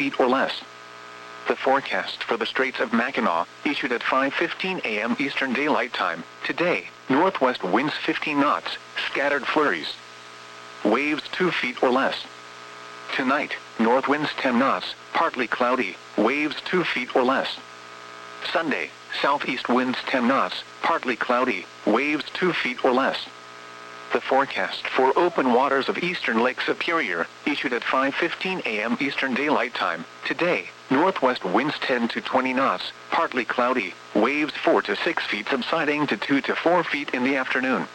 feet or less. The forecast for the Straits of Mackinac, issued at 5:15 a.m. Eastern Daylight Time, today, northwest winds 15 knots, scattered flurries. Waves 2 feet or less. Tonight, north winds 10 knots, partly cloudy, waves 2 feet or less. Sunday, southeast winds 10 knots, partly cloudy, waves 2 feet or less. The forecast for open waters of eastern Lake Superior, issued at 5:15 a.m. Eastern Daylight Time, today, northwest winds 10 to 20 knots, partly cloudy, waves 4 to 6 feet subsiding to 2 to 4 feet in the afternoon.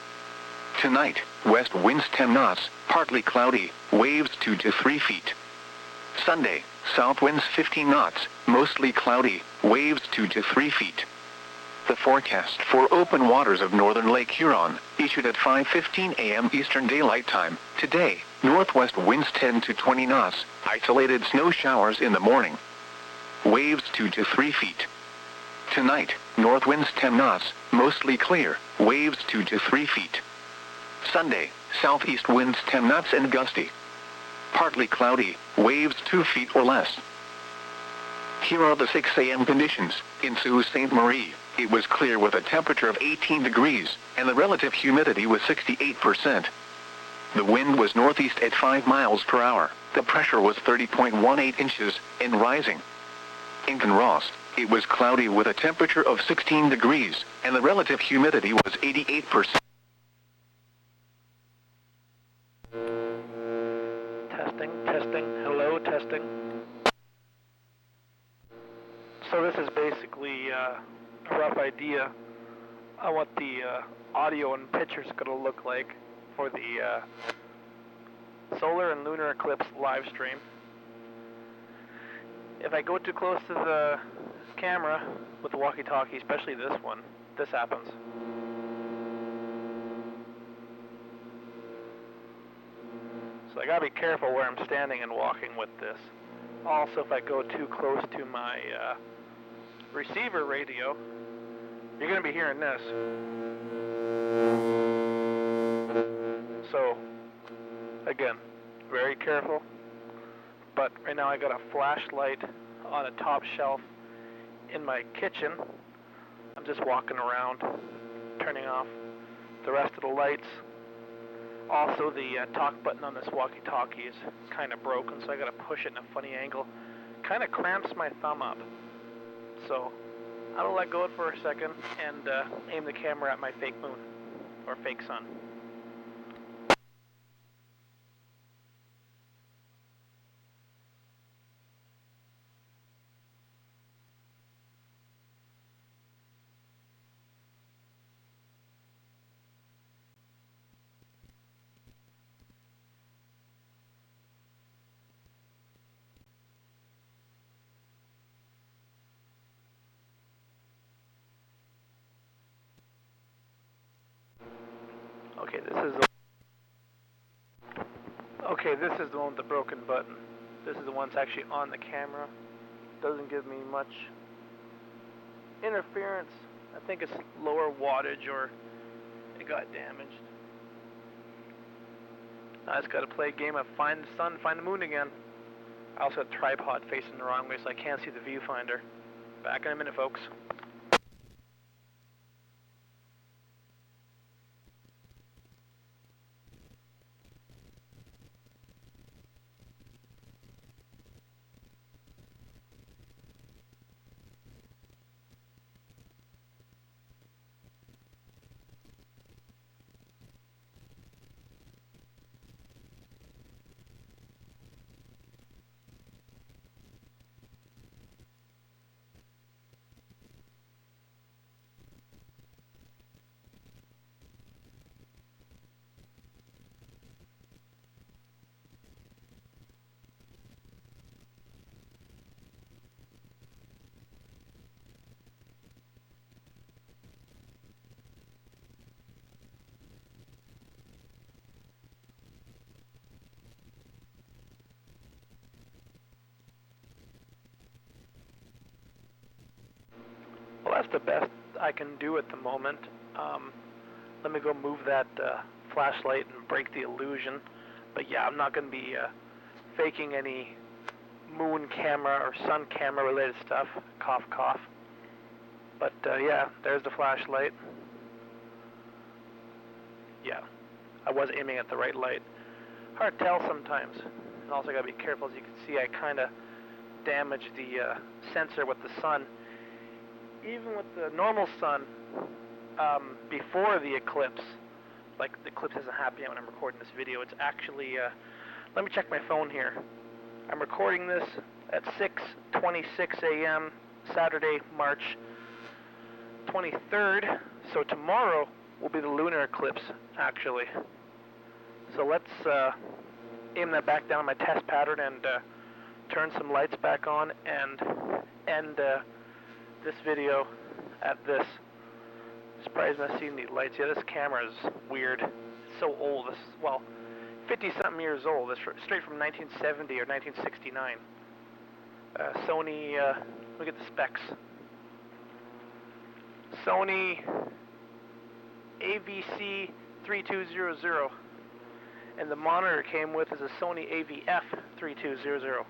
Tonight, west winds 10 knots, partly cloudy, waves 2 to 3 feet. Sunday, south winds 15 knots, mostly cloudy, waves 2 to 3 feet. The forecast for open waters of northern Lake Huron, issued at 5:15 a.m. Eastern Daylight Time, today, northwest winds 10 to 20 knots, isolated snow showers in the morning. Waves 2 to 3 feet. Tonight, north winds 10 knots, mostly clear, waves 2 to 3 feet. Sunday, southeast winds 10 knots and gusty. Partly cloudy, waves 2 feet or less. Here are the 6 a.m. conditions. In Sault Ste. Marie, it was clear with a temperature of 18 degrees, and the relative humidity was 68%. The wind was northeast at 5 miles per hour. The pressure was 30.18 inches, and rising. In Kinross, it was cloudy with a temperature of 16 degrees, and the relative humidity was 88%. Testing, hello, testing. So this is basically a rough idea on what the audio and pictures going to look like for the solar and lunar eclipse live stream. If I go too close to the camera with the walkie-talkie, especially this one, this happens. So I gotta be careful where I'm standing and walking with this. Also, if I go too close to my receiver radio, you're gonna be hearing this. So, again, very careful. But right now I got a flashlight on a top shelf in my kitchen. I'm just walking around, turning off the rest of the lights. Also, the talk button on this walkie-talkie is kind of broken, so I got to push it in a funny angle. Kind of cramps my thumb up. So, I'll let go of it for a second and aim the camera at my fake moon, or fake sun. This is the one with the broken button. This is the one that's actually on the camera. Doesn't give me much interference. I think it's lower wattage or it got damaged. I just got to play a game of find the sun, find the moon again. I also have a tripod facing the wrong way so I can't see the viewfinder. Back in a minute, folks. Well, that's the best I can do at the moment. Let me go move that flashlight and break the illusion. But yeah, I'm not going to be faking any moon camera or sun camera related stuff. Cough, cough. But yeah, there's the flashlight. Yeah, I was aiming at the right light. Hard to tell sometimes. And also I gotta be careful. As you can see, I kind of damaged the sensor with the sun. Even with the normal sun, before the eclipse, like the eclipse hasn't happened yet when I'm recording this video, it's actually, let me check my phone here. I'm recording this at 6:26 a.m. Saturday, March 23rd, so tomorrow will be the lunar eclipse, actually. So let's aim that back down on my test pattern and turn some lights back on and end this video at this. Surprised I've seen these lights. Yeah, this camera is weird. It's so old. This is, well, 50-something years old. It's straight from 1970 or 1969. Sony, look at the specs. Sony AVC 3200. And the monitor it came with is a Sony AVF 3200.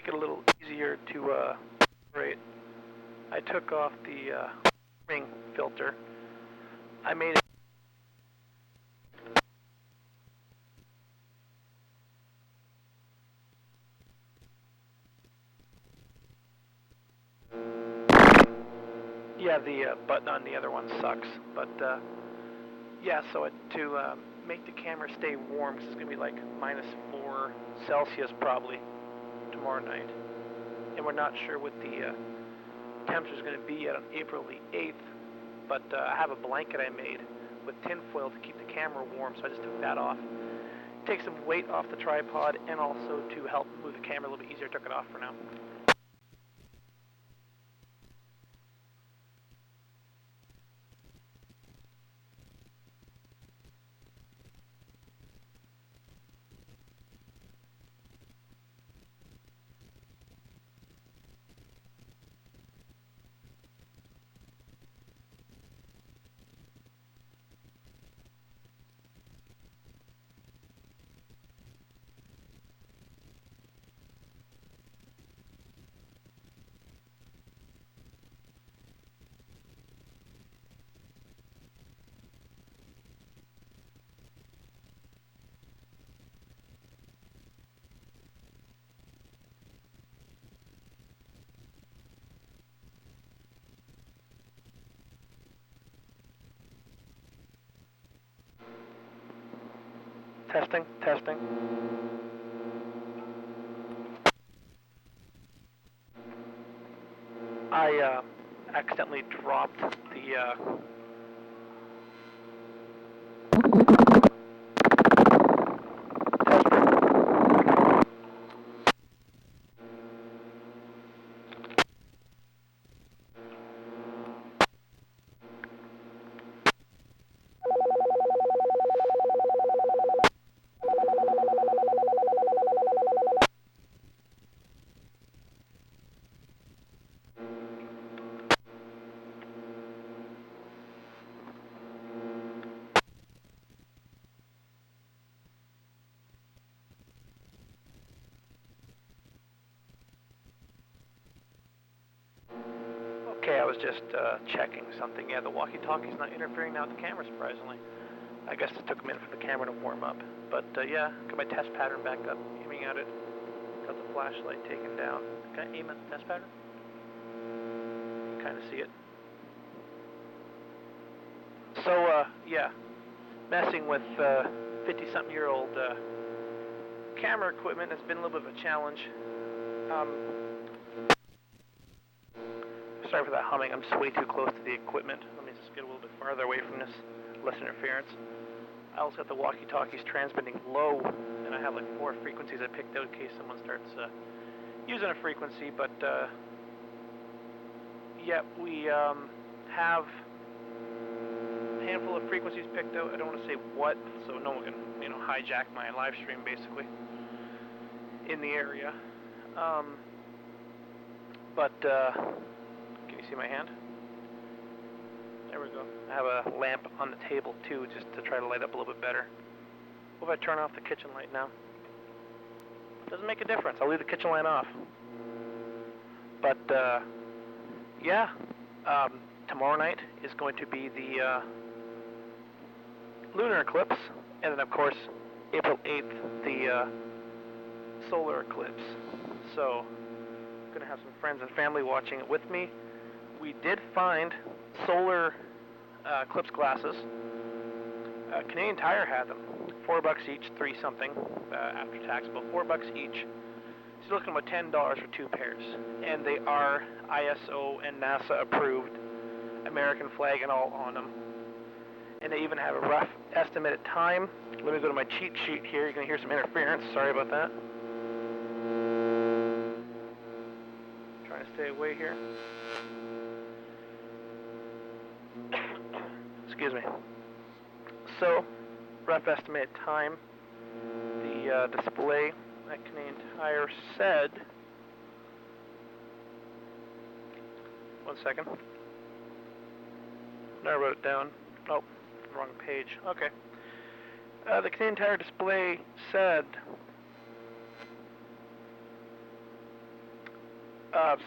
Take it a little easier to operate. I took off the ring filter. I made it. Yeah, the button on the other one sucks, but yeah. So to make the camera stay warm, because it's gonna be like -4 Celsius probably tomorrow night, and we're not sure what the temperature is going to be yet on April the 8th. But I have a blanket I made with tinfoil to keep the camera warm, so I just took that off. Take some weight off the tripod, and also to help move the camera a little bit easier, took it off for now. Testing, testing. I accidentally dropped the Okay, I was just checking something. Yeah, the walkie-talkie's not interfering now with the camera, surprisingly. I guess it took a minute for the camera to warm up. But yeah, got my test pattern back up, aiming at it. Got the flashlight taken down. Can I aim at the test pattern? You can kind of see it. So yeah, messing with 50-something-year-old camera equipment has been a little bit of a challenge. Sorry for that humming. I'm just way too close to the equipment. Let me just get a little bit farther away from this, less interference. I also have the walkie-talkies transmitting low, and I have like 4 frequencies I picked out in case someone starts using a frequency. But yeah, we have a handful of frequencies picked out. I don't want to say what, so no one can, hijack my live stream basically in the area. But can you see my hand? There we go. I have a lamp on the table too, just to try to light up a little bit better. What if I turn off the kitchen light now? Doesn't make a difference. I'll leave the kitchen light off. But yeah, tomorrow night is going to be the lunar eclipse, and then of course April 8th the solar eclipse. So I'm going to have some friends and family watching it with me. We did find solar eclipse glasses. Canadian Tire had them. $4 each, 3 something after tax, about $4 each. So you're looking at about $10 for 2 pairs, and they are ISO and NASA approved, American flag and all on them. And they even have a rough estimated time. Let me go to my cheat sheet here. You're going to hear some interference. Sorry about that. Trying to stay away here. Excuse me. So, rough estimated time. The display at Canadian Tire said... One second. No, I wrote it down. Nope, wrong page. Okay. The Canadian Tire display said...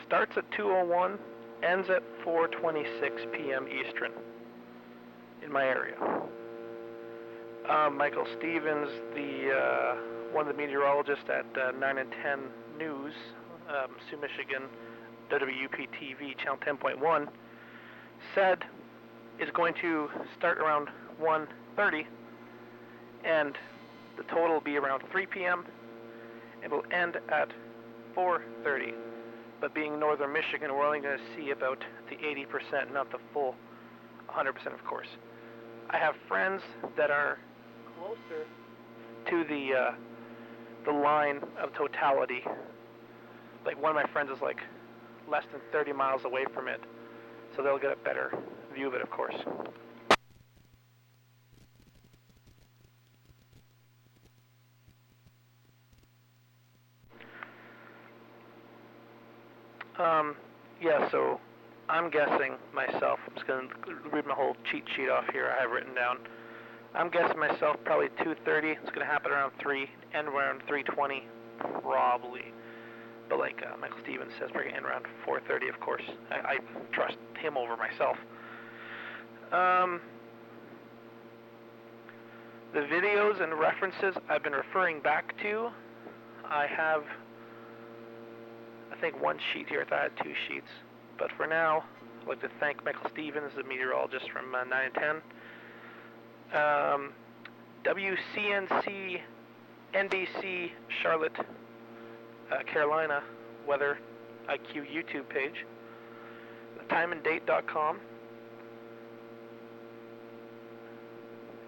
starts at 2:01, ends at 4:26 p.m. Eastern in my area. Michael Stevens, the one of the meteorologists at 9 and 10 News, Sioux, Michigan, WUP-TV, channel 10.1, said it's going to start around 1:30, and the total will be around 3 p.m. It will end at 4:30. But being northern Michigan, we're only going to see about the 80%, not the full 100%, of course. I have friends that are closer to the line of totality. Like one of my friends is like less than 30 miles away from it, so they'll get a better view of it, of course. Yeah, so I'm guessing myself, I'm just going to read my whole cheat sheet off here I have written down. I'm guessing myself probably 2:30. It's going to happen around 3, end around 3:20, probably. But like Michael Stevens says, we're going to end around 4:30, of course. I trust him over myself. The videos and references I've been referring back to, I have... I think 1 sheet here. I thought I had 2 sheets. But for now, I'd like to thank Michael Stevens, the meteorologist from 9 and 10. WCNC, NBC, Charlotte, Carolina, Weather IQ YouTube page. Timeanddate.com.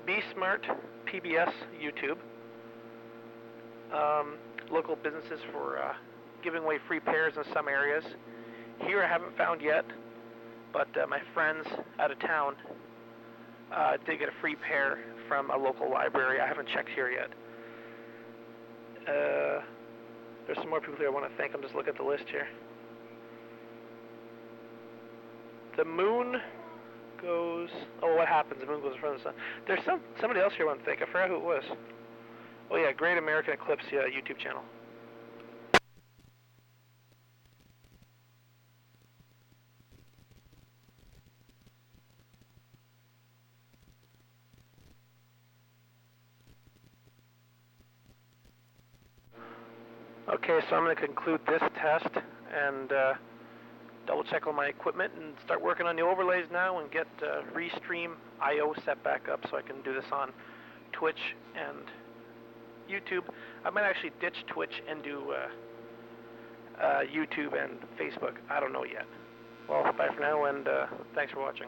BSmart, PBS, YouTube. Local businesses for... giving away free pairs in some areas. Here I haven't found yet, but my friends out of town did get a free pair from a local library. I haven't checked here yet. There's some more people here I want to thank. I'm just looking at the list here. The moon goes... Oh, what happens? The moon goes in front of the sun. There's somebody else here I want to thank. I forgot who it was. Oh yeah, Great American Eclipse YouTube channel. Okay, so I'm going to conclude this test and double check all my equipment and start working on the overlays now and get Restream IO set back up so I can do this on Twitch and YouTube. I might actually ditch Twitch and do YouTube and Facebook. I don't know yet. Well, bye for now, and thanks for watching.